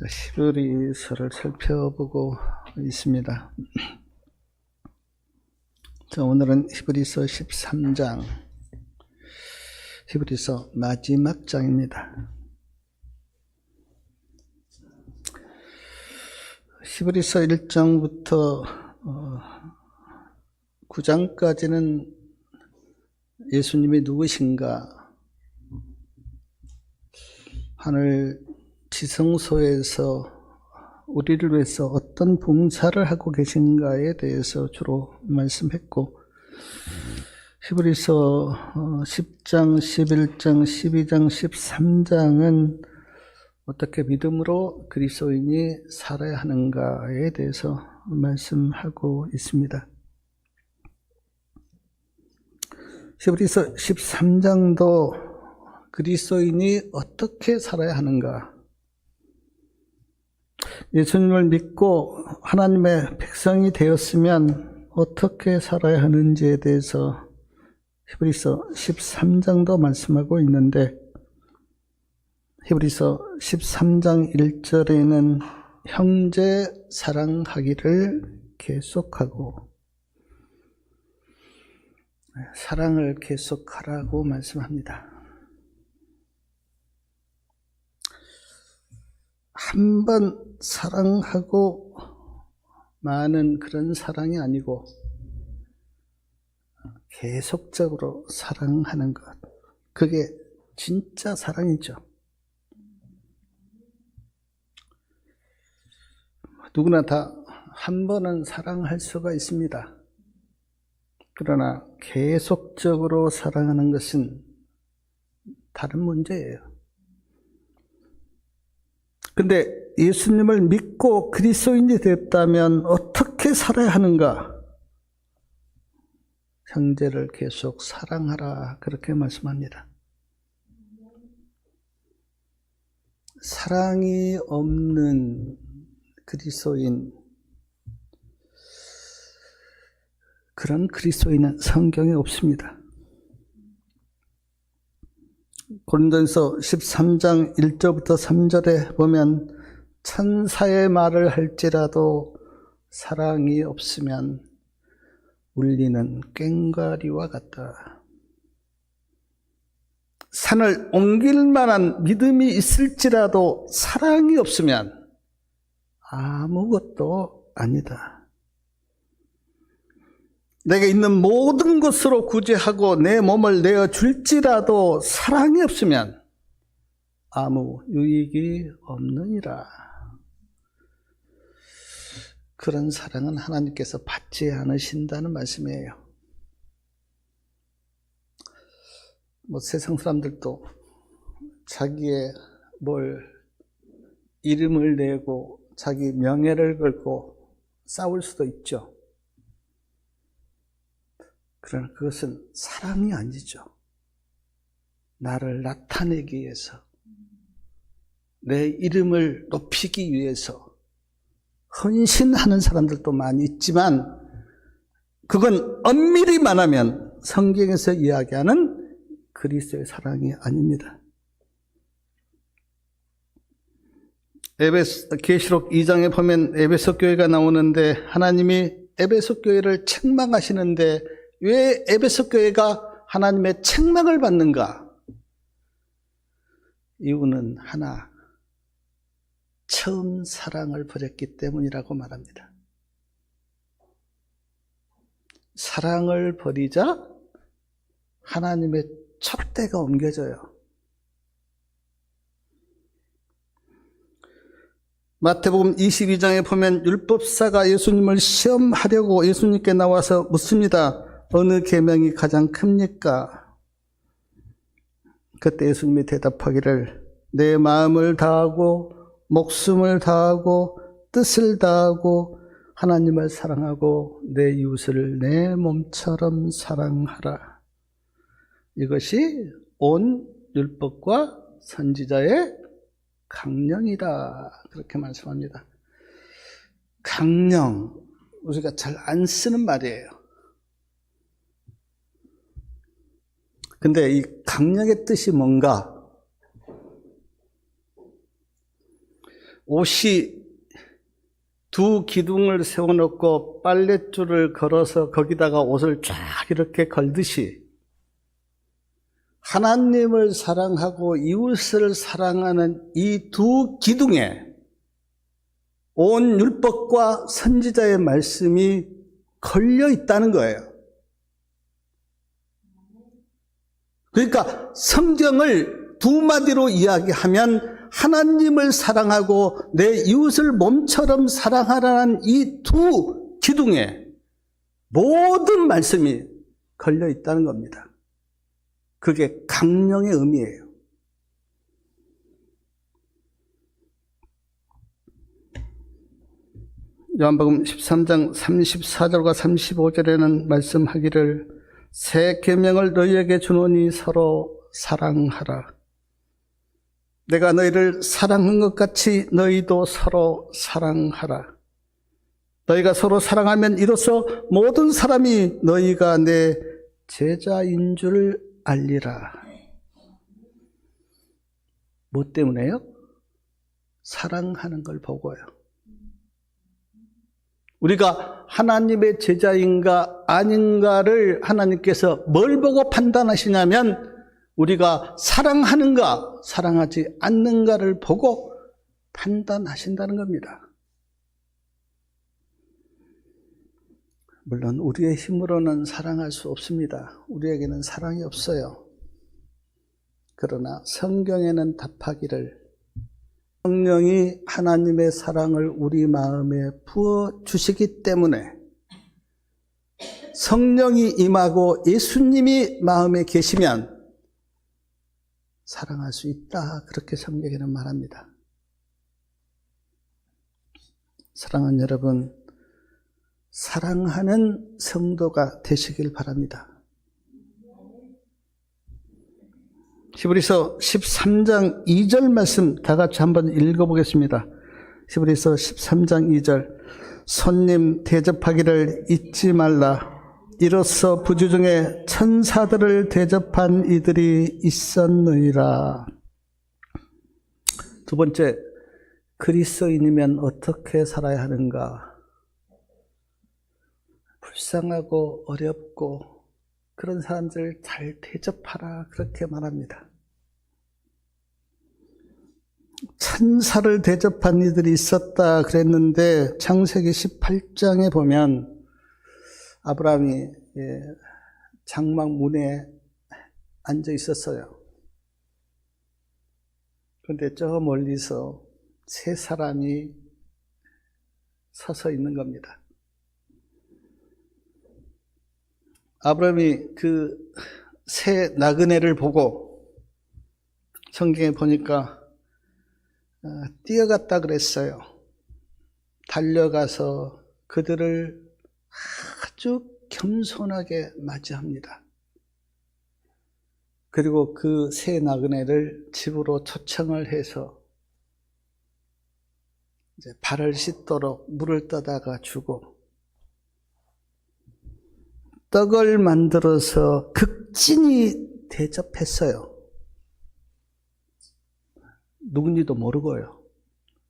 히브리서를 살펴보고 있습니다. 자, 오늘은 히브리서 13장, 히브리서 마지막 장입니다. 히브리서 1장부터 9장까지는 예수님이 누구신가, 하늘 지성소에서 우리를 위해서 어떤 봉사를 하고 계신가에 대해서 주로 말씀했고, 히브리서 10장, 11장, 12장, 13장은 어떻게 믿음으로 그리스도인이 살아야 하는가에 대해서 말씀하고 있습니다. 히브리서 13장도 그리스도인이 어떻게 살아야 하는가, 예수님을 믿고 하나님의 백성이 되었으면 어떻게 살아야 하는지에 대해서 히브리서 13장도 말씀하고 있는데, 히브리서 13장 1절에는 형제 사랑하기를 계속하고, 사랑을 계속하라고 말씀합니다. 한 번 사랑하고 많은 그런 사랑이 아니고 계속적으로 사랑하는 것, 그게 진짜 사랑이죠. 누구나 다 한 번은 사랑할 수가 있습니다. 그러나 계속적으로 사랑하는 것은 다른 문제예요. 근데 예수님을 믿고 그리스도인이 됐다면 어떻게 살아야 하는가? 형제를 계속 사랑하라, 그렇게 말씀합니다. 사랑이 없는 그리스도인, 그런 그리스도인은 성경에 없습니다. 고린도전서 13장 1절부터 3절에 보면, 천사의 말을 할지라도 사랑이 없으면 울리는 꽹과리와 같다. 산을 옮길 만한 믿음이 있을지라도 사랑이 없으면 아무것도 아니다. 내게 있는 모든 것으로 구제하고 내 몸을 내어줄지라도 사랑이 없으면 아무 유익이 없느니라. 그런 사랑은 하나님께서 받지 않으신다는 말씀이에요. 세상 사람들도 자기의 이름을 내고 자기 명예를 걸고 싸울 수도 있죠. 그러나 그것은 사랑이 아니죠. 나를 나타내기 위해서, 내 이름을 높이기 위해서 헌신하는 사람들도 많이 있지만, 그건 엄밀히 말하면 성경에서 이야기하는 그리스도의 사랑이 아닙니다. 계시록 2장에 보면 에베소 교회가 나오는데, 하나님이 에베소 교회를 책망하시는데 왜 에베소 교회가 하나님의 책망을 받는가? 이유는 하나, 처음 사랑을 버렸기 때문이라고 말합니다. 사랑을 버리자 하나님의 촛대가 옮겨져요. 마태복음 22장에 보면 율법사가 예수님을 시험하려고 예수님께 나와서 묻습니다. 어느 계명이 가장 큽니까? 그때 예수님이 대답하기를, 내 마음을 다하고 목숨을 다하고 뜻을 다하고 하나님을 사랑하고 내 이웃을 내 몸처럼 사랑하라. 이것이 온 율법과 선지자의 강령이다, 그렇게 말씀합니다. 강령, 우리가 잘 안 쓰는 말이에요. 근데 이 강령의 뜻이 뭔가? 옷이 두 기둥을 세워놓고 빨랫줄을 걸어서 거기다가 옷을 쫙 이렇게 걸듯이 하나님을 사랑하고 이웃을 사랑하는 이 두 기둥에 온 율법과 선지자의 말씀이 걸려 있다는 거예요. 그러니까 성경을 두 마디로 이야기하면 하나님을 사랑하고 내 이웃을 몸처럼 사랑하라는 이 두 기둥에 모든 말씀이 걸려 있다는 겁니다. 그게 강령의 의미예요. 요한복음 13장 34절과 35절에는 말씀하기를 새 계명을 너희에게 주노니 서로 사랑하라. 내가 너희를 사랑한 것 같이 너희도 서로 사랑하라. 너희가 서로 사랑하면 이로써 모든 사람이 너희가 내 제자인 줄 알리라. 뭐 때문에요? 사랑하는 걸 보고요. 우리가 하나님의 제자인가 아닌가를 하나님께서 뭘 보고 판단하시냐면 우리가 사랑하는가 사랑하지 않는가를 보고 판단하신다는 겁니다. 물론 우리의 힘으로는 사랑할 수 없습니다. 우리에게는 사랑이 없어요. 그러나 성경에는 답하기를 성령이 하나님의 사랑을 우리 마음에 부어주시기 때문에 성령이 임하고 예수님이 마음에 계시면 사랑할 수 있다. 그렇게 성경에는 말합니다. 사랑하는 여러분, 사랑하는 성도가 되시길 바랍니다. 히브리서 13장 2절 말씀 다 같이 한번 읽어보겠습니다. 히브리서 13장 2절 손님 대접하기를 잊지 말라. 이로써 부주 중에 천사들을 대접한 이들이 있었느니라. 두 번째, 그리스도인이면 어떻게 살아야 하는가? 불쌍하고 어렵고 그런 사람들 잘 대접하라 그렇게 말합니다. 천사를 대접한 이들이 있었다 그랬는데 창세기 18장에 보면 아브라함이 장막 문에 앉아 있었어요. 그런데 저 멀리서 세 사람이 서서 있는 겁니다. 아브라함이 그 새 나그네를 보고 성경에 보니까 뛰어갔다 그랬어요. 달려가서 그들을 아주 겸손하게 맞이합니다. 그리고 그 새 나그네를 집으로 초청을 해서 이제 발을 씻도록 물을 떠다가 주고 떡을 만들어서 극진히 대접했어요. 누군지도 모르고요.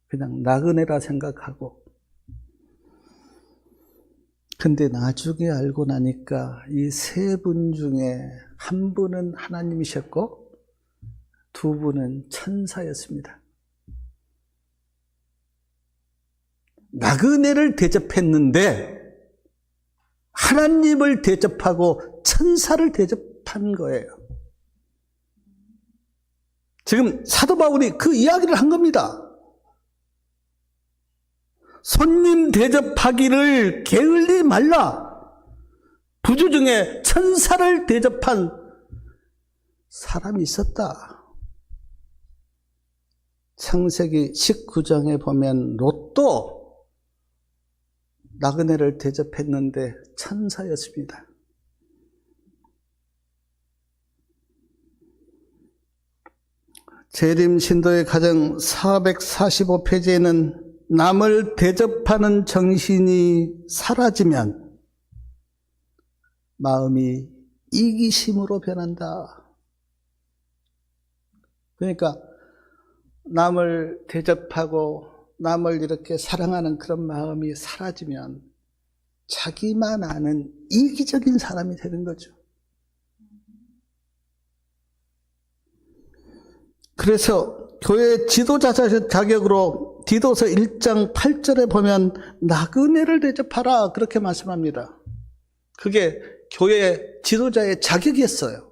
그냥 나그네라 생각하고. 근데 나중에 알고 나니까 이 세 분 중에 한 분은 하나님이셨고 두 분은 천사였습니다. 나그네를 대접했는데 하나님을 대접하고 천사를 대접한 거예요. 지금 사도 바울이 그 이야기를 한 겁니다. 손님 대접하기를 게을리 말라. 부주 중에 천사를 대접한 사람이 있었다. 창세기 19장에 보면 롯도 나그네를 대접했는데 천사였습니다. 재림 신도의 가정 445페이지에는 남을 대접하는 정신이 사라지면 마음이 이기심으로 변한다. 그러니까 남을 대접하고 남을 이렇게 사랑하는 그런 마음이 사라지면 자기만 아는 이기적인 사람이 되는 거죠. 그래서 교회 지도자 자격으로 디도서 1장 8절에 보면 나그네를 대접하라 그렇게 말씀합니다. 그게 교회 지도자의 자격이었어요.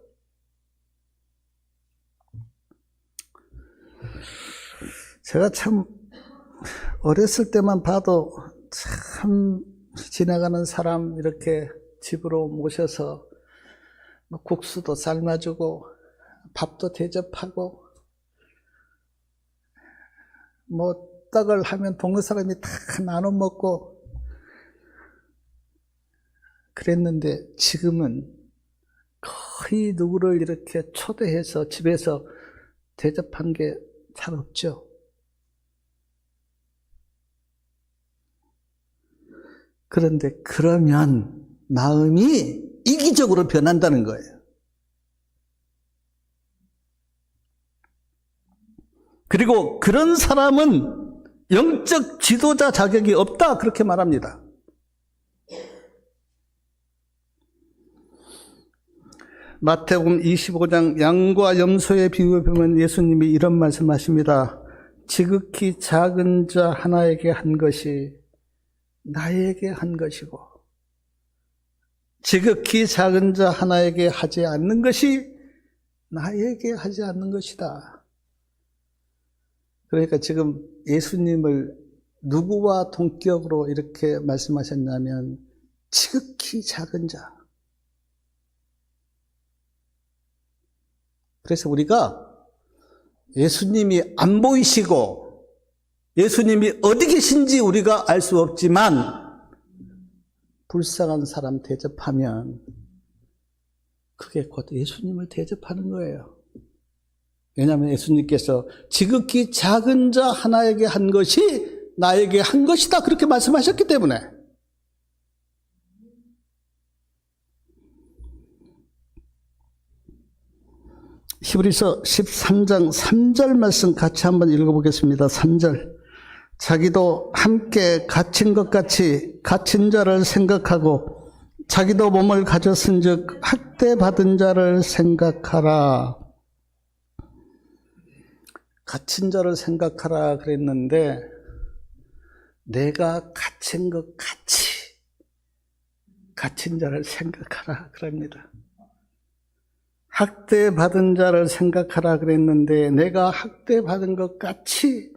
제가 참 어렸을 때만 봐도 참 지나가는 사람 이렇게 집으로 모셔서 국수도 삶아주고 밥도 대접하고 떡을 하면 동네 사람이 다 나눠 먹고 그랬는데 지금은 거의 누구를 이렇게 초대해서 집에서 대접한 게 잘 없죠. 그런데 그러면 마음이 이기적으로 변한다는 거예요. 그리고 그런 사람은 영적 지도자 자격이 없다 그렇게 말합니다. 마태복음 25장 양과 염소의 비유에 보면 예수님이 이런 말씀하십니다. 지극히 작은 자 하나에게 한 것이 나에게 한 것이고 지극히 작은 자 하나에게 하지 않는 것이 나에게 하지 않는 것이다. 그러니까 지금 예수님을 누구와 동격으로 이렇게 말씀하셨냐면 지극히 작은 자. 그래서 우리가 예수님이 안 보이시고 예수님이 어디 계신지 우리가 알 수 없지만 불쌍한 사람 대접하면 그게 곧 예수님을 대접하는 거예요. 왜냐하면 예수님께서 지극히 작은 자 하나에게 한 것이 나에게 한 것이다 그렇게 말씀하셨기 때문에 히브리서 13장 3절 말씀 같이 한번 읽어보겠습니다. 3절 자기도 함께 갇힌 것 같이 갇힌 자를 생각하고 자기도 몸을 가졌은 즉 학대받은 자를 생각하라. 갇힌 자를 생각하라 그랬는데 내가 갇힌 것 같이 갇힌 자를 생각하라 그럽니다. 학대받은 자를 생각하라 그랬는데 내가 학대받은 것 같이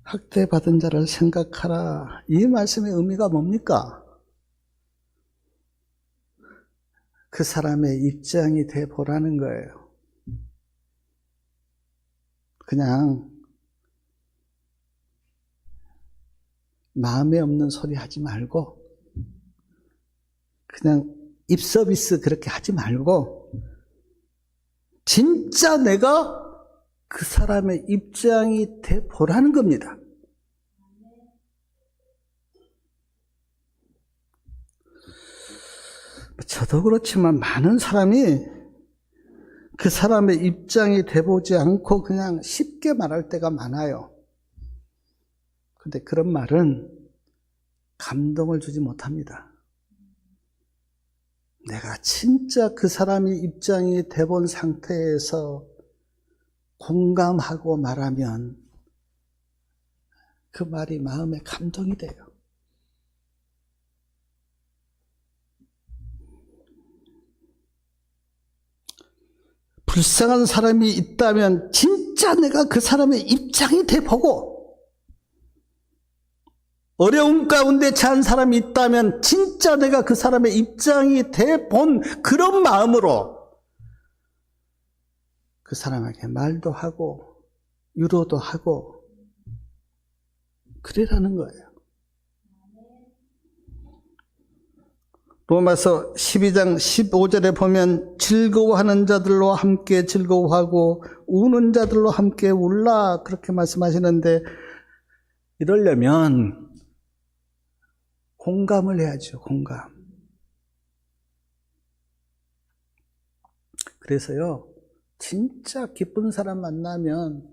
학대받은 자를 생각하라. 이 말씀의 의미가 뭡니까? 그 사람의 입장이 돼 보라는 거예요. 그냥 마음에 없는 소리 하지 말고 그냥 입 서비스 그렇게 하지 말고 진짜 내가 그 사람의 입장이 돼 보라는 겁니다. 저도 그렇지만 많은 사람이 그 사람의 입장이 돼보지 않고 그냥 쉽게 말할 때가 많아요. 근데 그런 말은 감동을 주지 못합니다. 내가 진짜 그 사람의 입장이 돼본 상태에서 공감하고 말하면 그 말이 마음에 감동이 돼요. 불쌍한 사람이 있다면 진짜 내가 그 사람의 입장이 돼보고 어려움 가운데 처한 사람이 있다면 진짜 내가 그 사람의 입장이 돼본 그런 마음으로 그 사람에게 말도 하고 위로도 하고 그러라는 거예요. 로마서 12장 15절에 보면 즐거워하는 자들로 함께 즐거워하고 우는 자들로 함께 울라 그렇게 말씀하시는데 이러려면 공감을 해야죠. 공감. 그래서요 진짜 기쁜 사람 만나면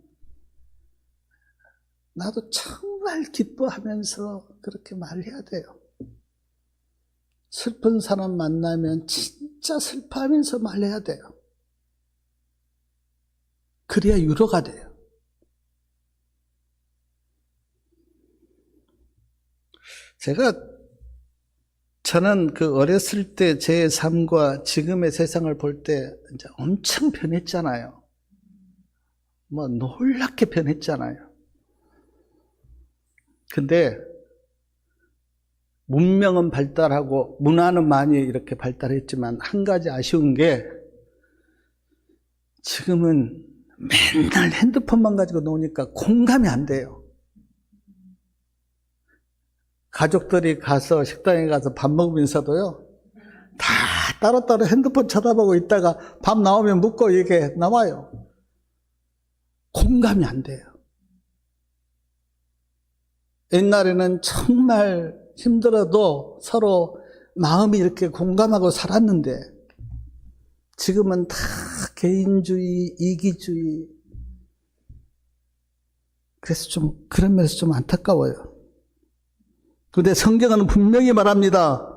나도 정말 기뻐하면서 그렇게 말해야 돼요. 슬픈 사람 만나면 진짜 슬퍼하면서 말해야 돼요. 그래야 위로가 돼요. 저는 그 어렸을 때 제 삶과 지금의 세상을 볼 때 이제 엄청 변했잖아요. 뭐 놀랍게 변했잖아요. 근데 문명은 발달하고 문화는 많이 이렇게 발달했지만 한 가지 아쉬운 게 지금은 맨날 핸드폰만 가지고 노니까 공감이 안 돼요. 가족들이 가서 식당에 가서 밥 먹으면서도요, 다 따로따로 핸드폰 쳐다보고 있다가 밥 나오면 묻고 이게 나와요. 공감이 안 돼요. 옛날에는 정말 힘들어도 서로 마음이 이렇게 공감하고 살았는데 지금은 다 개인주의, 이기주의. 그래서 그런 면에서 좀 안타까워요. 그런데 성경은 분명히 말합니다.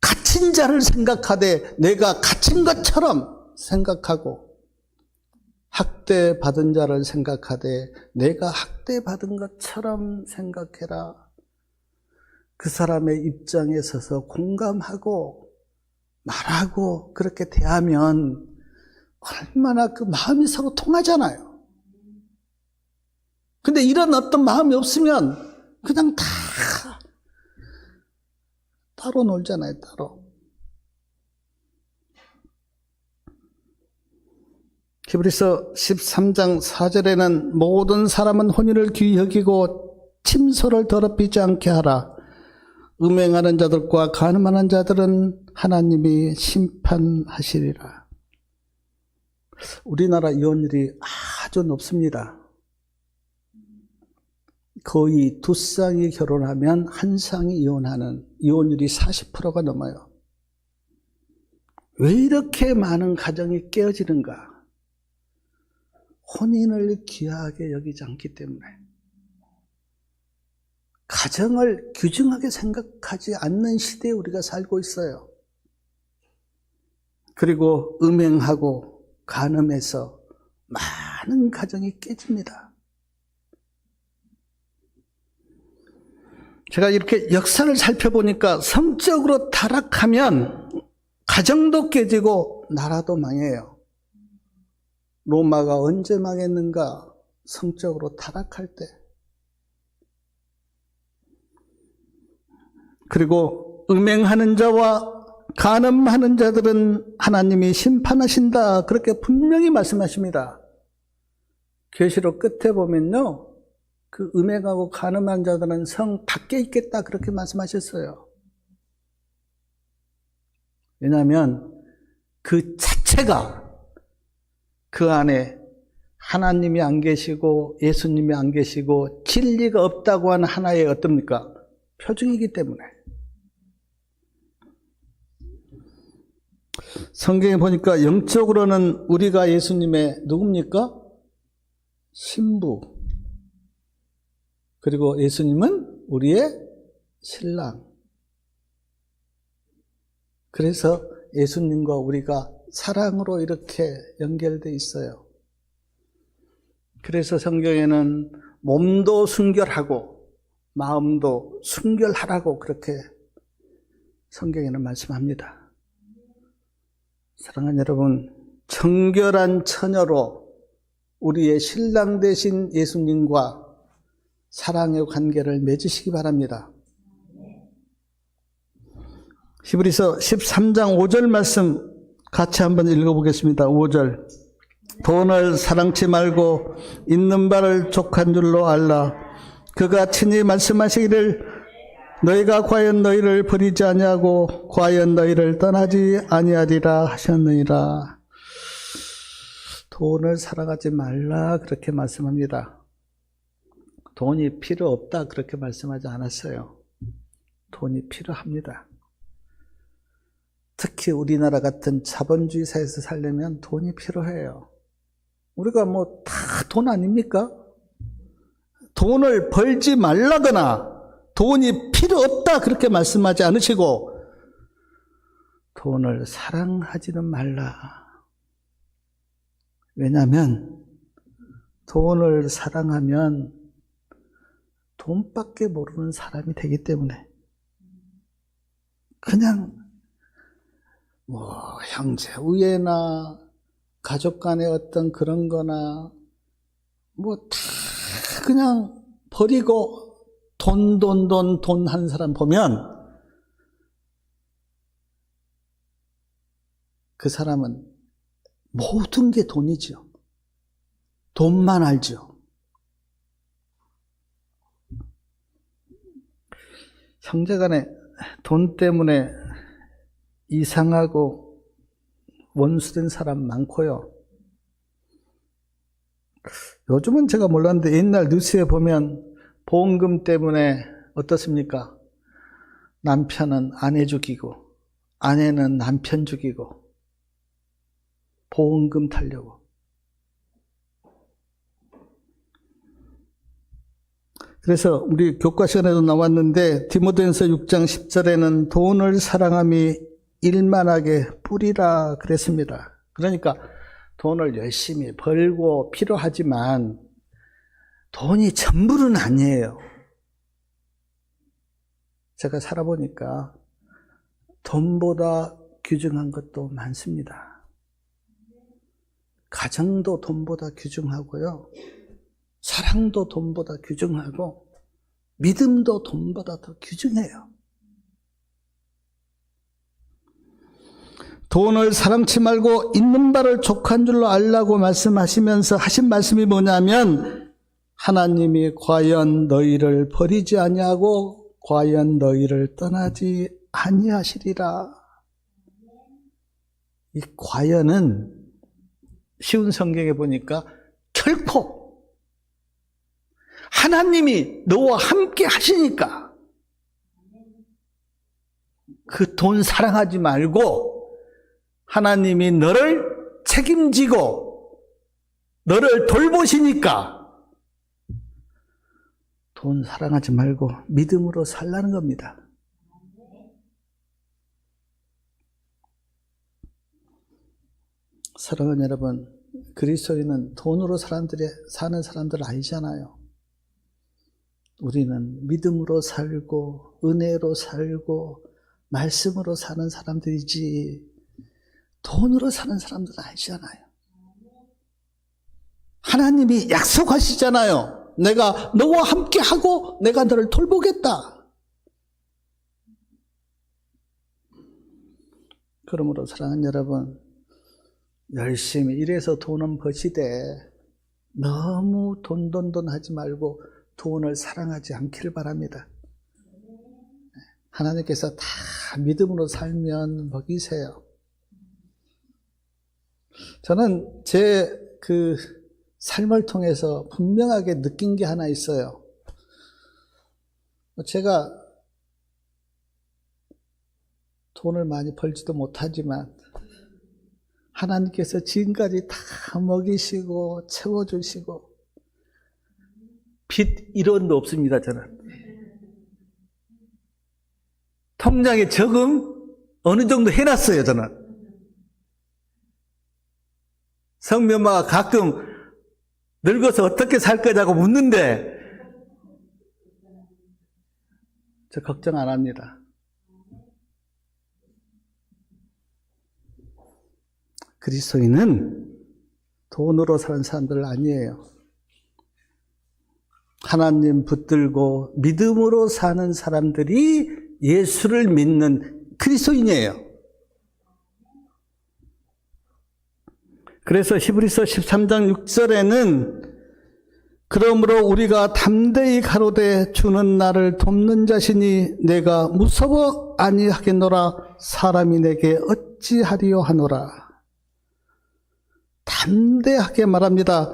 갇힌 자를 생각하되 내가 갇힌 것처럼 생각하고 학대받은 자를 생각하되 내가 학대받은 것처럼 생각해라. 그 사람의 입장에 서서 공감하고 말하고 그렇게 대하면 얼마나 그 마음이 서로 통하잖아요. 근데 이런 어떤 마음이 없으면 그냥 다 따로 놀잖아요, 따로. 히브리서 13장 4절에는 모든 사람은 혼인을 귀히 여기고 침소를 더럽히지 않게 하라. 음행하는 자들과 간음하는 자들은 하나님이 심판하시리라. 우리나라 이혼율이 아주 높습니다. 거의 두 쌍이 결혼하면 한 쌍이 이혼하는 이혼율이 40%가 넘어요. 왜 이렇게 많은 가정이 깨어지는가? 혼인을 귀하게 여기지 않기 때문에. 가정을 귀중하게 생각하지 않는 시대에 우리가 살고 있어요. 그리고 음행하고 간음해서 많은 가정이 깨집니다. 제가 이렇게 역사를 살펴보니까 성적으로 타락하면 가정도 깨지고 나라도 망해요. 로마가 언제 망했는가? 성적으로 타락할 때. 그리고 음행하는 자와 간음하는 자들은 하나님이 심판하신다. 그렇게 분명히 말씀하십니다. 계시록 끝에 보면요. 그 음행하고 간음한 자들은 성 밖에 있겠다. 그렇게 말씀하셨어요. 왜냐하면 그 자체가 그 안에 하나님이 안 계시고 예수님이 안 계시고 진리가 없다고 하는 하나의 어떻습니까? 표징이기 때문에. 성경에 보니까 영적으로는 우리가 예수님의 누굽니까? 신부. 그리고 예수님은 우리의 신랑. 그래서 예수님과 우리가 사랑으로 이렇게 연결되어 있어요. 그래서 성경에는 몸도 순결하고 마음도 순결하라고 그렇게 성경에는 말씀합니다. 사랑하는 여러분, 정결한 처녀로 우리의 신랑 되신 예수님과 사랑의 관계를 맺으시기 바랍니다. 히브리서 13장 5절 말씀 같이 한번 읽어보겠습니다. 5절. 돈을 사랑치 말고 있는 바를 족한 줄로 알라. 그가 친히 말씀하시기를 너희가 과연 너희를 버리지 아니하고 과연 너희를 떠나지 아니하리라 하셨느니라. 돈을 사랑하지 말라 그렇게 말씀합니다. 돈이 필요 없다 그렇게 말씀하지 않았어요. 돈이 필요합니다. 특히 우리나라 같은 자본주의 사회에서 살려면 돈이 필요해요. 우리가 뭐 다 돈 아닙니까? 돈을 벌지 말라거나 돈이 필요 없다 그렇게 말씀하지 않으시고 돈을 사랑하지는 말라. 왜냐하면 돈을 사랑하면 돈밖에 모르는 사람이 되기 때문에 그냥 형제 우애나 가족 간의 어떤 그런 거나 다 그냥 버리고 돈 하는 사람 보면 그 사람은 모든 게 돈이죠. 돈만 알죠. 형제간에 돈 때문에 이상하고 원수된 사람 많고요. 요즘은 제가 몰랐는데 옛날 뉴스에 보면 보험금 때문에 어떻습니까? 남편은 아내 죽이고 아내는 남편 죽이고 보험금 타려고. 그래서 우리 교과 시간에도 나왔는데 디모데전서 6장 10절에는 돈을 사랑함이 일만하게 뿌리라 그랬습니다. 그러니까 돈을 열심히 벌고 필요하지만 돈이 전부는 아니에요. 제가 살아보니까 돈보다 귀중한 것도 많습니다. 가정도 돈보다 귀중하고요. 사랑도 돈보다 귀중하고 믿음도 돈보다 더 귀중해요. 돈을 사랑치 말고 있는 바를 족한 줄로 알라고 말씀하시면서 하신 말씀이 뭐냐면 하나님이 과연 너희를 버리지 아니하고 과연 너희를 떠나지 아니하시리라. 이 과연은 쉬운 성경에 보니까 결코 하나님이 너와 함께 하시니까 그 돈 사랑하지 말고 하나님이 너를 책임지고 너를 돌보시니까 돈 사랑하지 말고 믿음으로 살라는 겁니다. 사랑하는 여러분, 그리스도인은 돈으로 사는 사람들 아니잖아요. 우리는 믿음으로 살고 은혜로 살고 말씀으로 사는 사람들이지 돈으로 사는 사람들은 아니잖아요. 하나님이 약속하시잖아요. 내가 너와 함께하고 내가 너를 돌보겠다. 그러므로 사랑하는 여러분, 열심히 일해서 돈은 버시되 너무 돈 하지 말고 돈을 사랑하지 않기를 바랍니다. 하나님께서 다 믿음으로 살면 먹이세요. 저는 제 삶을 통해서 분명하게 느낀 게 하나 있어요. 제가 돈을 많이 벌지도 못하지만 하나님께서 지금까지 다 먹이시고 채워주시고 빚 1원도 없습니다. 저는 통장에 저금 어느 정도 해놨어요. 저는 성미 엄마가 가끔 늙어서 어떻게 살 거냐고 묻는데 저 걱정 안 합니다. 그리스도인은 돈으로 사는 사람들 아니에요. 하나님 붙들고 믿음으로 사는 사람들이 예수를 믿는 그리스도인이에요. 그래서 히브리서 13장 6절에는 그러므로 우리가 담대히 가로되 주는 나를 돕는 자시니 내가 무서워 아니하겠노라. 사람이 내게 어찌하리요 하노라. 담대하게 말합니다.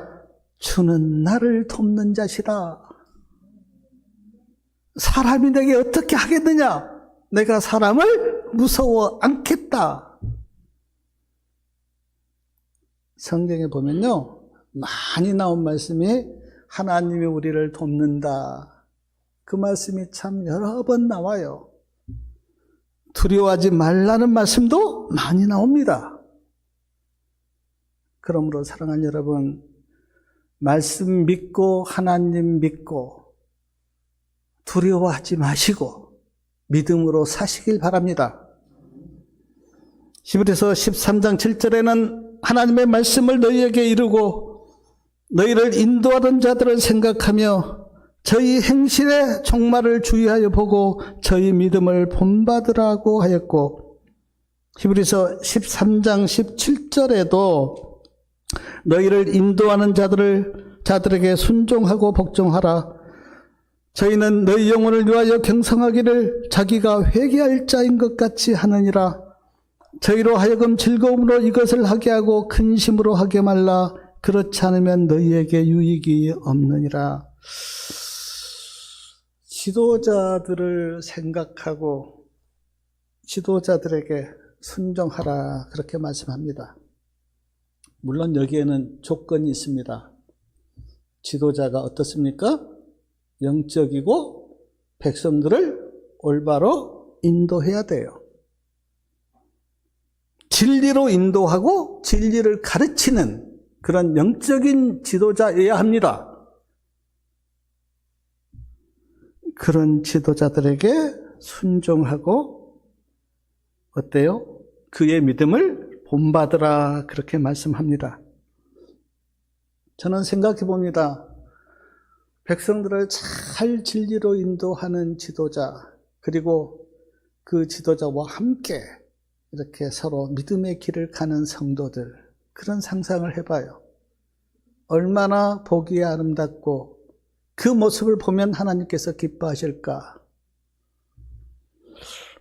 주는 나를 돕는 자시다. 사람이 내게 어떻게 하겠느냐? 내가 사람을 무서워 않겠다. 성경에 보면요, 많이 나온 말씀이 하나님이 우리를 돕는다. 그 말씀이 참 여러 번 나와요. 두려워하지 말라는 말씀도 많이 나옵니다. 그러므로 사랑하는 여러분, 말씀 믿고 하나님 믿고 두려워하지 마시고 믿음으로 사시길 바랍니다. 히브리서 13장 7절에는 하나님의 말씀을 너희에게 이루고 너희를 인도하던 자들을 생각하며 저희 행실의 종말을 주의하여 보고 저희 믿음을 본받으라고 하였고, 히브리서 13장 17절에도 너희를 인도하는 자들에게 순종하고 복종하라. 저희는 너희 영혼을 위하여 경성하기를 자기가 회개할 자인 것 같이 하느니라. 저희로 하여금 즐거움으로 이것을 하게 하고 근심으로 하게 말라. 그렇지 않으면 너희에게 유익이 없느니라. 지도자들을 생각하고 지도자들에게 순종하라, 그렇게 말씀합니다. 물론 여기에는 조건이 있습니다. 지도자가 어떻습니까? 영적이고 백성들을 올바로 인도해야 돼요. 진리로 인도하고 진리를 가르치는 그런 영적인 지도자여야 합니다. 그런 지도자들에게 순종하고 어때요? 그의 믿음을 본받으라, 그렇게 말씀합니다. 저는 생각해 봅니다. 백성들을 잘 진리로 인도하는 지도자, 그리고 그 지도자와 함께 이렇게 서로 믿음의 길을 가는 성도들, 그런 상상을 해봐요. 얼마나 보기에 아름답고 그 모습을 보면 하나님께서 기뻐하실까?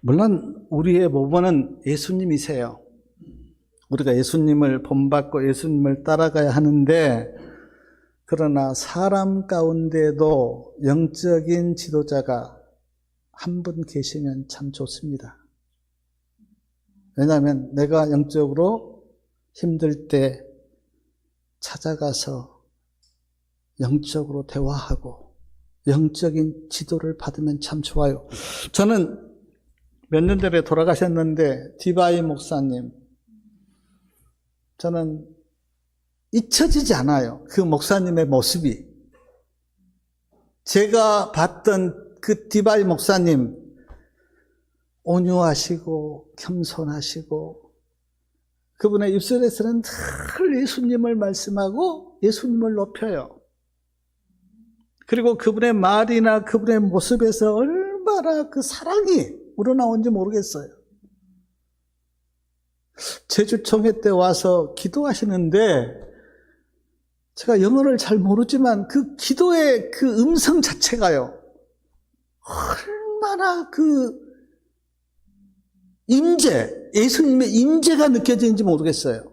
물론 우리의 모범은 예수님이세요. 우리가 예수님을 본받고 예수님을 따라가야 하는데, 그러나 사람 가운데도 영적인 지도자가 한 분 계시면 참 좋습니다. 왜냐하면 내가 영적으로 힘들 때 찾아가서 영적으로 대화하고 영적인 지도를 받으면 참 좋아요. 저는 몇 년 전에 돌아가셨는데 디바이 목사님, 저는 잊혀지지 않아요. 그 목사님의 모습이. 제가 봤던 그 디바이 목사님, 온유하시고 겸손하시고, 그분의 입술에서는 늘 예수님을 말씀하고 예수님을 높여요. 그리고 그분의 말이나 그분의 모습에서 얼마나 그 사랑이 우러나온지 모르겠어요. 제주총회 때 와서 기도하시는데, 제가 영어를 잘 모르지만 그 기도의 그 음성 자체가요, 얼마나 그 임재, 예수님의 임재가 느껴지는지 모르겠어요.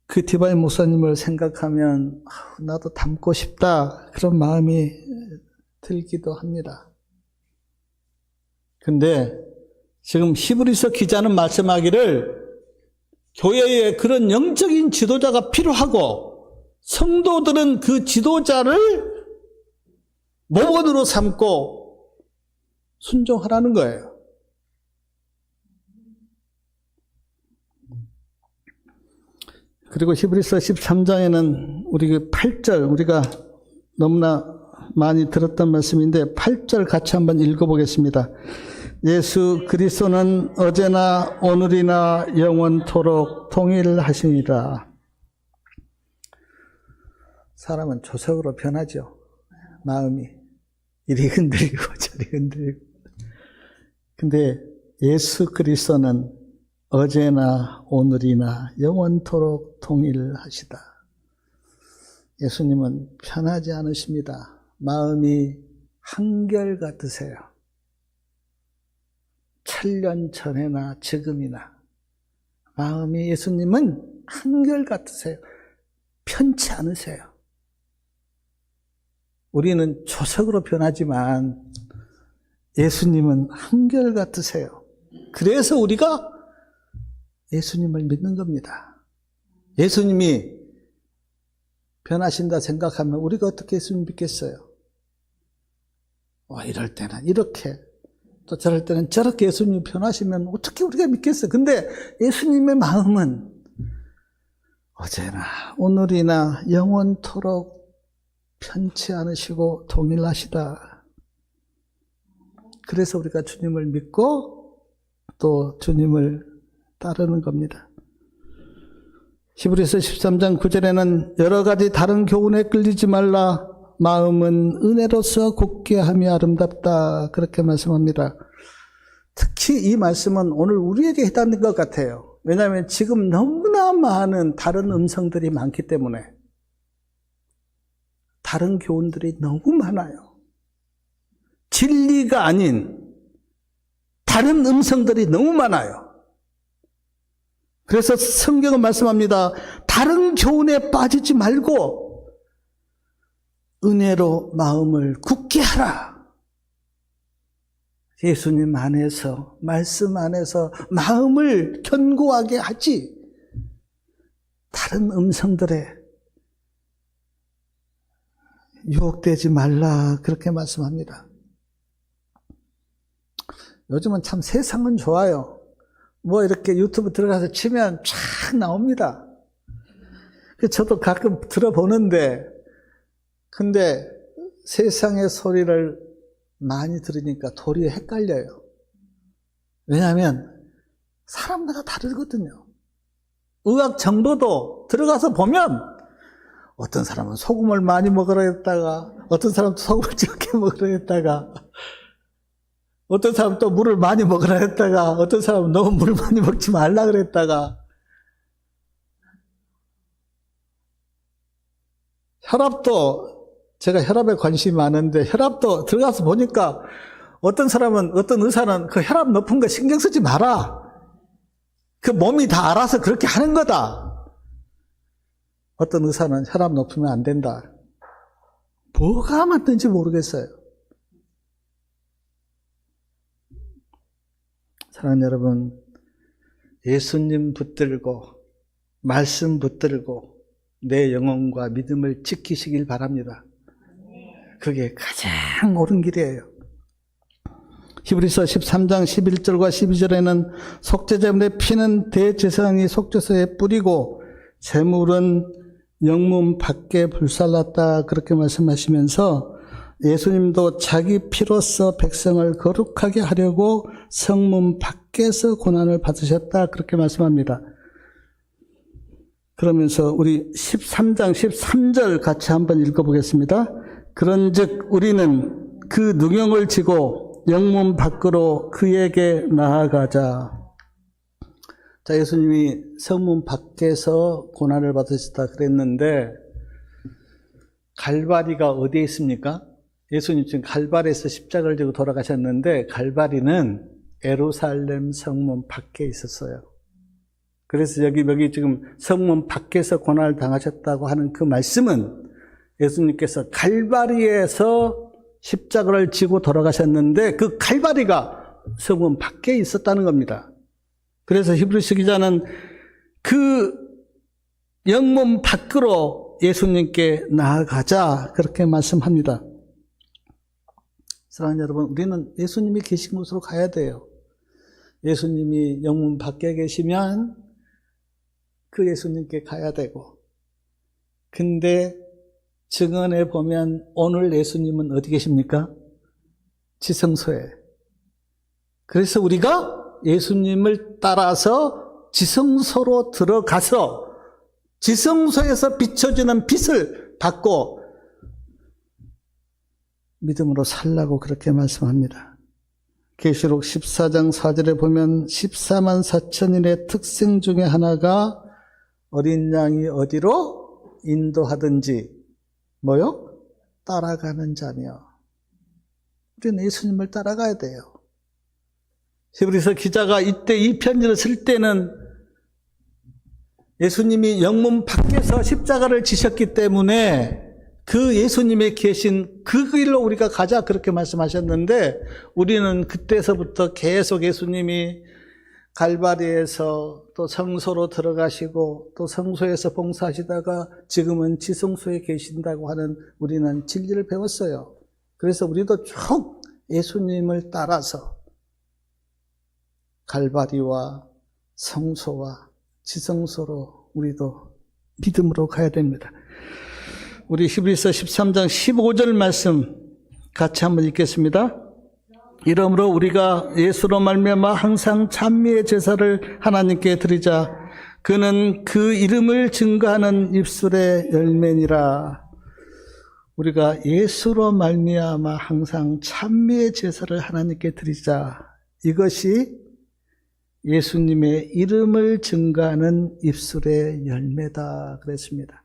그 디바이 목사님을 생각하면 나도 닮고 싶다, 그런 마음이 들기도 합니다. 근데 지금 히브리서 기자는 말씀하기를 교회에 그런 영적인 지도자가 필요하고 성도들은 그 지도자를 모본으로 삼고 순종하라는 거예요. 그리고 히브리서 13장에는 우리 8절, 우리가 너무나 많이 들었던 말씀인데 8절 같이 한번 읽어보겠습니다. 예수 그리스도는 어제나 오늘이나 영원토록 동일하시니라. 사람은 조석으로 변하죠. 마음이 이리 흔들리고 저리 흔들리고. 근데 예수 그리스도는 어제나 오늘이나 영원토록 동일하시다. 예수님은 편하지 않으십니다. 마음이 한결같으세요. 천년 전에나 지금이나 마음이 예수님은 한결같으세요. 편치 않으세요. 우리는 조석으로 변하지만 예수님은 한결같으세요. 그래서 우리가 예수님을 믿는 겁니다. 예수님이 변하신다 생각하면 우리가 어떻게 예수님 믿겠어요? 이럴 때는 이렇게, 또 저럴 때는 저렇게 예수님이 변하시면 어떻게 우리가 믿겠어요? 근데 예수님의 마음은 어제나 오늘이나 영원토록 편치 않으시고 동일하시다. 그래서 우리가 주님을 믿고 또 주님을 따르는 겁니다. 히브리서 13장 9절에는 여러 가지 다른 교훈에 끌리지 말라. 마음은 은혜로서 굳게 하며 아름답다. 그렇게 말씀합니다. 특히 이 말씀은 오늘 우리에게 해당된 것 같아요. 왜냐하면 지금 너무나 많은 다른 음성들이 많기 때문에, 다른 교훈들이 너무 많아요. 진리가 아닌 다른 음성들이 너무 많아요. 그래서 성경은 말씀합니다. 다른 교훈에 빠지지 말고 은혜로 마음을 굳게 하라. 예수님 안에서, 말씀 안에서 마음을 견고하게 하지, 다른 음성들에 유혹되지 말라. 그렇게 말씀합니다. 요즘은 참 세상은 좋아요. 이렇게 유튜브 들어가서 치면 쫙 나옵니다. 저도 가끔 들어보는데, 근데 세상의 소리를 많이 들으니까 도리어 헷갈려요. 왜냐하면 사람마다 다르거든요. 의학 정보도 들어가서 보면 어떤 사람은 소금을 많이 먹으라 했다가, 어떤 사람은 소금을 적게 먹으라 했다가, 어떤 사람은 또 물을 많이 먹으라 했다가, 어떤 사람은 너무 물 많이 먹지 말라 그랬다가, 혈압도, 제가 혈압에 관심이 많은데 혈압도 들어가서 보니까 어떤 사람은, 어떤 의사는 그 혈압 높은 거 신경 쓰지 마라. 그 몸이 다 알아서 그렇게 하는 거다. 어떤 의사는 혈압 높으면 안 된다. 뭐가 맞는지 모르겠어요. 사랑하는 여러분, 예수님 붙들고 말씀 붙들고 내 영혼과 믿음을 지키시길 바랍니다. 그게 가장 옳은 길이에요. 히브리서 13장 11절과 12절에는 속죄제물의 피는 대제사장이 속죄소에 뿌리고 제물은 영문 밖에 불살랐다. 그렇게 말씀하시면서 예수님도 자기 피로써 백성을 거룩하게 하려고 성문 밖에서 고난을 받으셨다. 그렇게 말씀합니다. 그러면서 우리 13장 13절 같이 한번 읽어보겠습니다. 그런즉 우리는 그 누경을 지고 영문 밖으로 그에게 나아가자. 자, 예수님이 성문 밖에서 고난을 받으셨다 그랬는데 갈바리가 어디에 있습니까? 예수님 지금 갈바리에서 십자가를 지고 돌아가셨는데 갈바리는 예루살렘 성문 밖에 있었어요. 그래서 여기 지금 성문 밖에서 고난을 당하셨다고 하는 그 말씀은 예수님께서 갈바리에서 십자가를 지고 돌아가셨는데 그 갈바리가 성문 밖에 있었다는 겁니다. 그래서 히브리서 기자는 그 영문 밖으로 예수님께 나아가자 그렇게 말씀합니다. 사랑하는 여러분, 우리는 예수님이 계신 곳으로 가야 돼요. 예수님이 영문 밖에 계시면 그 예수님께 가야 되고, 근데 증언에 보면 오늘 예수님은 어디 계십니까? 지성소에. 그래서 우리가 예수님을 따라서 지성소로 들어가서 지성소에서 비춰지는 빛을 받고 믿음으로 살라고 그렇게 말씀합니다. 계시록 14장 4절에 보면 14만 4천인의 특징 중에 하나가 어린 양이 어디로 인도하든지 뭐요? 따라가는 자며. 우리는 예수님을 따라가야 돼요. 히브리서 기자가 이때 이 편지를 쓸 때는 예수님이 영문 밖에서 십자가를 지셨기 때문에 그 예수님의 계신 그 길로 우리가 가자 그렇게 말씀하셨는데 우리는 그때서부터 계속 예수님이 갈바리에서 또 성소로 들어가시고 또 성소에서 봉사하시다가 지금은 지성소에 계신다고 하는 우리는 진리를 배웠어요. 그래서 우리도 쭉 예수님을 따라서 갈바리와 성소와 지성소로 우리도 믿음으로 가야 됩니다. 우리 히브리서 13장 15절 말씀 같이 한번 읽겠습니다. 이러므로 우리가 예수로 말미암아 항상 찬미의 제사를 하나님께 드리자. 그는 그 이름을 증거하는 입술의 열매니라. 우리가 예수로 말미암아 항상 찬미의 제사를 하나님께 드리자. 이것이 예수님의 이름을 증거하는 입술의 열매다 그랬습니다.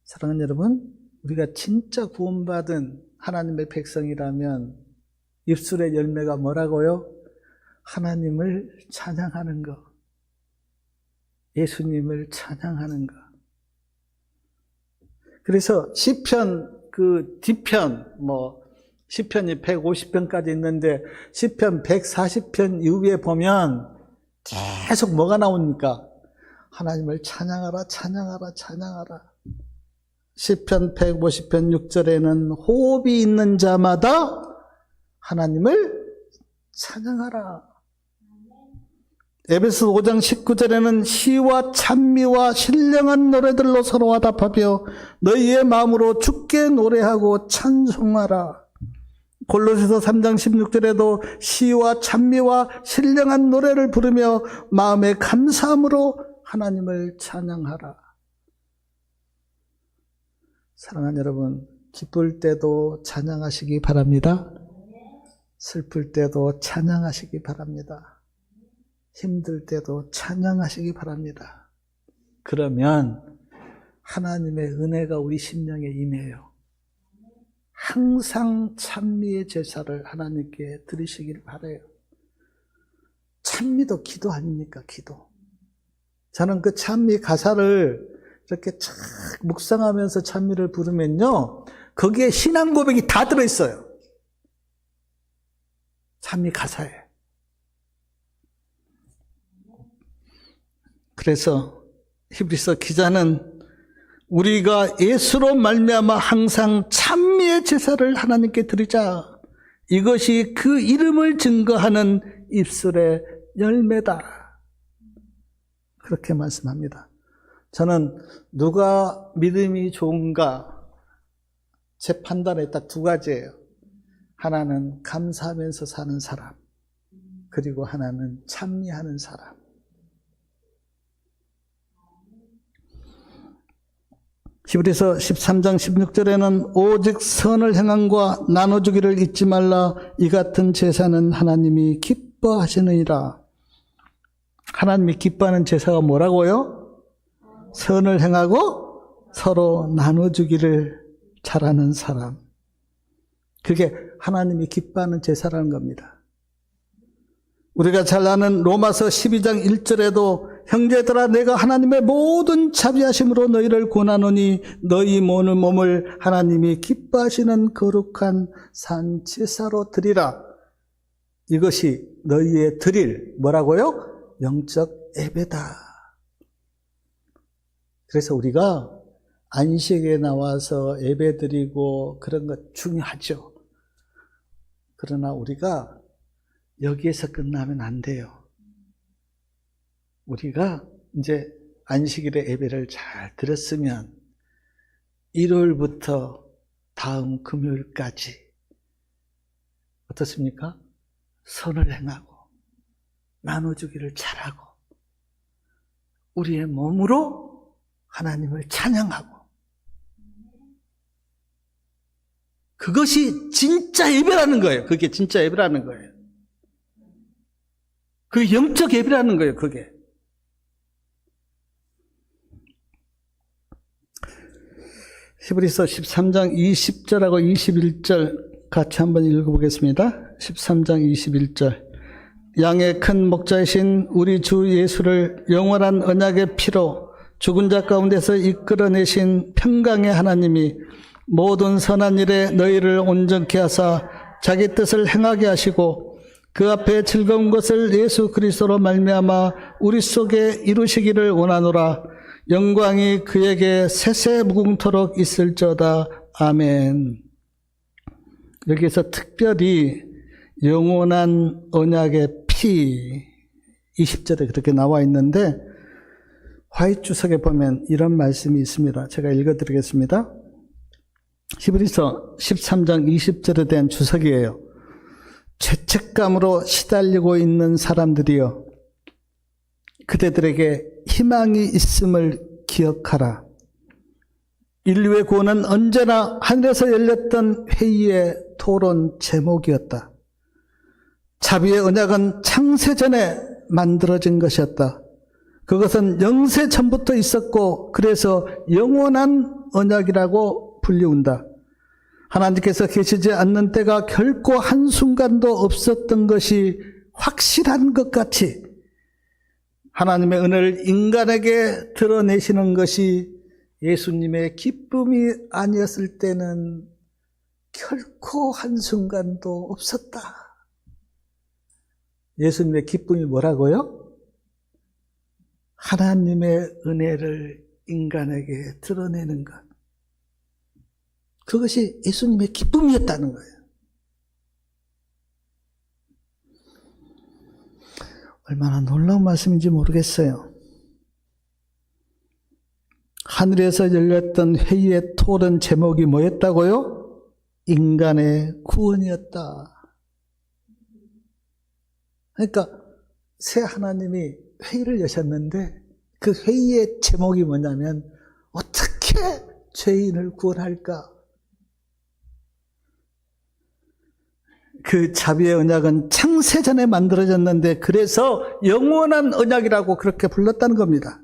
사랑하는 여러분, 우리가 진짜 구원받은 하나님의 백성이라면 입술의 열매가 뭐라고요? 하나님을 찬양하는 것, 예수님을 찬양하는 것. 그래서 시편 그 뒤편 시편이 150편까지 있는데 시편 140편 이후에 보면 계속 뭐가 나옵니까? 하나님을 찬양하라, 찬양하라, 찬양하라. 시편 150편 6절에는 호흡이 있는 자마다 하나님을 찬양하라. 에베소 5장 19절에는 시와 찬미와 신령한 노래들로 서로 화답하며 너희의 마음으로 주께 노래하고 찬송하라. 골로새서 3장 16절에도 시와 찬미와 신령한 노래를 부르며 마음의 감사함으로 하나님을 찬양하라. 사랑하는 여러분, 기쁠 때도 찬양하시기 바랍니다. 슬플 때도 찬양하시기 바랍니다. 힘들 때도 찬양하시기 바랍니다. 그러면 하나님의 은혜가 우리 심령에 임해요. 항상 찬미의 제사를 하나님께 드리시길 바라요. 찬미도 기도 아닙니까? 기도. 저는 그 찬미 가사를 이렇게 착 묵상하면서 찬미를 부르면요, 거기에 신앙 고백이 다 들어있어요. 찬미 가사에. 그래서 히브리서 기자는 우리가 예수로 말미암아 항상 찬미의 제사를 하나님께 드리자. 이것이 그 이름을 증거하는 입술의 열매다. 그렇게 말씀합니다. 저는 누가 믿음이 좋은가 제 판단에 딱 두 가지예요. 하나는 감사하면서 사는 사람, 그리고 하나는 찬미하는 사람. 히브리서 13장 16절에는 오직 선을 행함과 나눠주기를 잊지 말라. 이 같은 제사는 하나님이 기뻐하시느니라. 하나님이 기뻐하는 제사가 뭐라고요? 선을 행하고 서로 나눠주기를 잘하는 사람. 그게 하나님이 기뻐하는 제사라는 겁니다. 우리가 잘 아는 로마서 12장 1절에도 형제들아 내가 하나님의 모든 자비하심으로 너희를 권하노니 너희 모든 몸을 하나님이 기뻐하시는 거룩한 산 제사로 드리라. 이것이 너희의 드릴 뭐라고요? 영적 예배다. 그래서 우리가 안식에 나와서 예배 드리고 그런 것 중요하죠. 그러나 우리가 여기에서 끝나면 안 돼요. 우리가 이제 안식일에 예배를 잘 드렸으면 일요일부터 다음 금요일까지 어떻습니까? 선을 행하고 나눠주기를 잘하고 우리의 몸으로 하나님을 찬양하고 그것이 진짜 예배라는 거예요. 그게 진짜 예배라는 거예요. 그게 영적 예배라는 거예요. 그게. 히브리서 13장 20절하고 21절 같이 한번 읽어보겠습니다. 13장 21절. 양의 큰 목자이신 우리 주 예수를 영원한 언약의 피로 죽은 자 가운데서 이끌어내신 평강의 하나님이 모든 선한 일에 너희를 온전케 하사 자기 뜻을 행하게 하시고 그 앞에 즐거운 것을 예수 그리스도로 말미암아 우리 속에 이루시기를 원하노라. 영광이 그에게 세세무궁토록 있을저다. 아멘. 여기서 특별히 영원한 언약의 피 20절에 그렇게 나와 있는데 화이트 주석에 보면 이런 말씀이 있습니다. 제가 읽어드리겠습니다. 히브리서 13장 20절에 대한 주석이에요. 죄책감으로 시달리고 있는 사람들이여, 그대들에게 희망이 있음을 기억하라. 인류의 구원은 언제나 하늘에서 열렸던 회의의 토론 제목이었다. 자비의 언약은 창세전에 만들어진 것이었다. 그것은 영세 전부터 있었고 그래서 영원한 언약이라고 불리운다. 하나님께서 계시지 않는 때가 결코 한순간도 없었던 것이 확실한 것 같이 하나님의 은혜를 인간에게 드러내시는 것이 예수님의 기쁨이 아니었을 때는 결코 한순간도 없었다. 예수님의 기쁨이 뭐라고요? 하나님의 은혜를 인간에게 드러내는 것. 그것이 예수님의 기쁨이었다는 거예요. 얼마나 놀라운 말씀인지 모르겠어요. 하늘에서 열렸던 회의의 토론 제목이 뭐였다고요? 인간의 구원이었다. 그러니까 새 하나님이 회의를 여셨는데 그 회의의 제목이 뭐냐면 어떻게 죄인을 구원할까? 그 자비의 언약은 창세전에 만들어졌는데 그래서 영원한 언약이라고 그렇게 불렀다는 겁니다.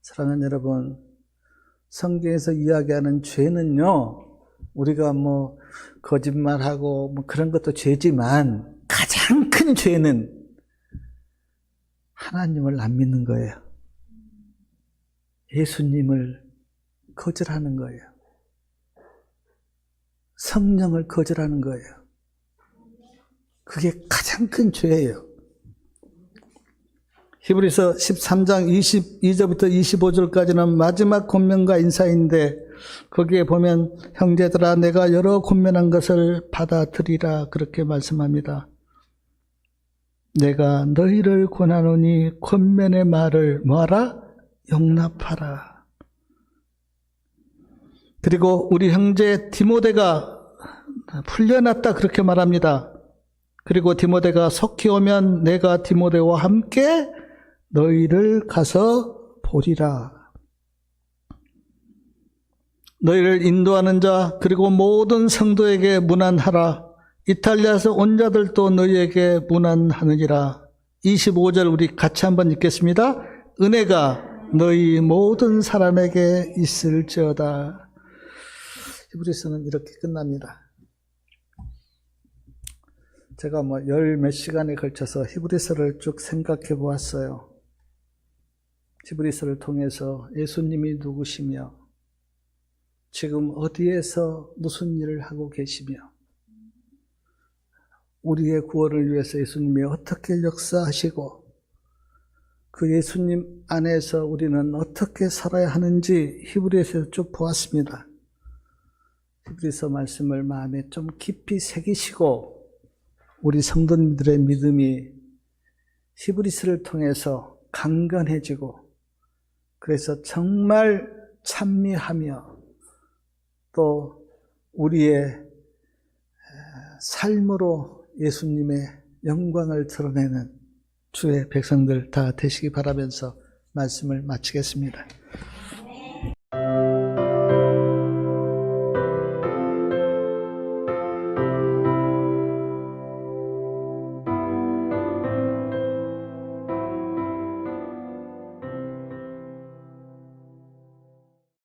사랑하는 여러분, 성경에서 이야기하는 죄는요, 우리가 거짓말하고 그런 것도 죄지만 가장 큰 죄는 하나님을 안 믿는 거예요. 예수님을 거절하는 거예요. 성령을 거절하는 거예요. 그게 가장 큰 죄예요. 히브리서 13장 22절부터 25절까지는 마지막 권면과 인사인데 거기에 보면 형제들아 내가 여러 권면한 것을 받아들이라 그렇게 말씀합니다. 내가 너희를 권하노니 권면의 말을 뭐하라? 용납하라. 그리고 우리 형제 디모데가 풀려났다 그렇게 말합니다. 그리고 디모데가 속히 오면 내가 디모데와 함께 너희를 가서 보리라. 너희를 인도하는 자 그리고 모든 성도에게 문안하라. 이탈리아에서 온 자들도 너희에게 문안하느니라. 25절 우리 같이 한번 읽겠습니다. 은혜가 너희 모든 사람에게 있을지어다. 히브리서는 이렇게 끝납니다. 제가 열 몇 시간에 걸쳐서 히브리서를 쭉 생각해 보았어요. 히브리서를 통해서 예수님이 누구시며 지금 어디에서 무슨 일을 하고 계시며 우리의 구원을 위해서 예수님이 어떻게 역사하시고 그 예수님 안에서 우리는 어떻게 살아야 하는지 히브리서에서 쭉 보았습니다. 히브리서 말씀을 마음에 좀 깊이 새기시고 우리 성도님들의 믿음이 히브리서를 통해서 강건해지고 그래서 정말 찬미하며 또 우리의 삶으로 예수님의 영광을 드러내는 주의 백성들 다 되시기 바라면서 말씀을 마치겠습니다.